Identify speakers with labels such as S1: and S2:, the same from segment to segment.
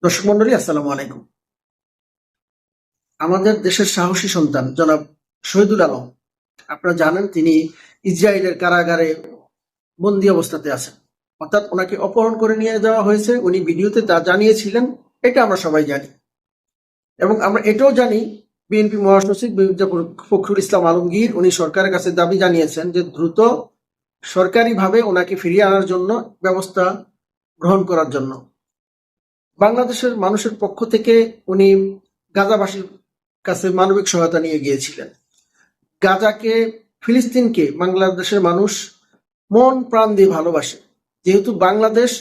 S1: দর্শক মন্ডলী, আসসালামু আলাইকুম। আমাদের দেশের সাহসী সন্তান জনাব শহীদুল আলম, আপনারা জানেন তিনি ইসরায়েলের কারাগারে বন্দি অবস্থাতে আছেন। অর্থাৎ ওনাকে অপহরণ করে নিয়ে যাওয়া হয়েছে। উনি ভিডিওতে তা জানিয়েছিলেন, এটা আমরা সবাই জানি। এবং আমরা এটাও জানি বিএনপি মহাসচিব মির্জা ফখরুল ইসলাম আলমগীর উনি সরকারের কাছে দাবি জানিয়েছেন যে দ্রুত সরকারিভাবে ওনাকে ফিরিয়ে আনার জন্য ব্যবস্থা গ্রহণ করার জন্য। বাংলাদেশের মানুষের পক্ষ থেকে উনি গাজাবাসীর কাছে মানবিক সহায়তা নিয়ে গিয়েছিলেন। গাজাকে, ফিলিস্তিনকে বাংলাদেশের মানুষ মন প্রাণ দিয়ে ভালোবাসে। যেহেতু বাংলাদেশ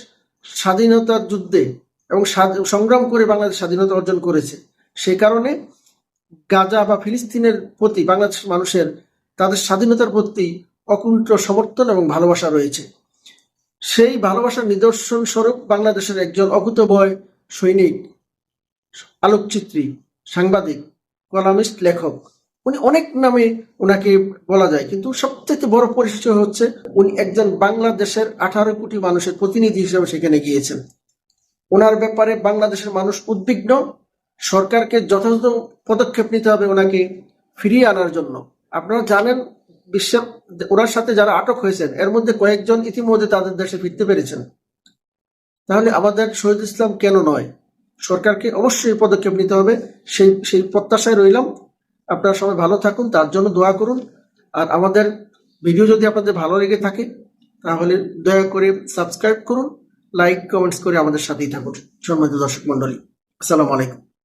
S1: স্বাধীনতার যুদ্ধে এবং সংগ্রাম করে বাংলাদেশ স্বাধীনতা অর্জন করেছে, সে কারণে গাজা বা ফিলিস্তিনের প্রতি বাংলাদেশের মানুষের তাদের স্বাধীনতার প্রতি অকুণ্ঠ সমর্থন এবং ভালোবাসা রয়েছে। সেই ভালোবাসার নিদর্শন স্বরূপ বাংলাদেশের একজন অকুতোভয় সৈনিক, আলোকচিত্রী, সাংবাদিক, কলামিস্ট, লেখক, উনি অনেক নামে ওনাকে বলা যায়, কিন্তু সবচেয়ে বড় পরিচয় হচ্ছে উনি একজন বাংলাদেশের 18 কোটি মানুষের প্রতিনিধি হিসেবে সেখানে গিয়েছেন। ওনার ব্যাপারে বাংলাদেশের মানুষ উদ্বিগ্ন। সরকারকে যথাযথ পদক্ষেপ নিতে হবে ওনাকে ফিরিয়ে আনার জন্য। আপনারা জানেন, বিশ্বের ওনার সাথে যারা আটক হয়েছেন এর মধ্যে কয়েকজন ইতিমধ্যে তাদের দেশে ফিরতে পেরেছেন। তাহলে আমাদের শহীদ ইসলাম কেন নয়? সরকারকে অবশ্যই পদক্ষেপ নিতে হবে, সেই প্রত্যাশায় রইলাম। আপনারা সবাই ভালো থাকুন, তার জন্য দোয়া করুন। আর আমাদের ভিডিও যদি আপনাদের ভালো লেগে থাকে তাহলে দয়া করে সাবস্ক্রাইব করুন, লাইক কমেন্টস করে আমাদের সাথেই থাকুন। সম্মানিত দর্শক মন্ডলী, আসসালামু আলাইকুম।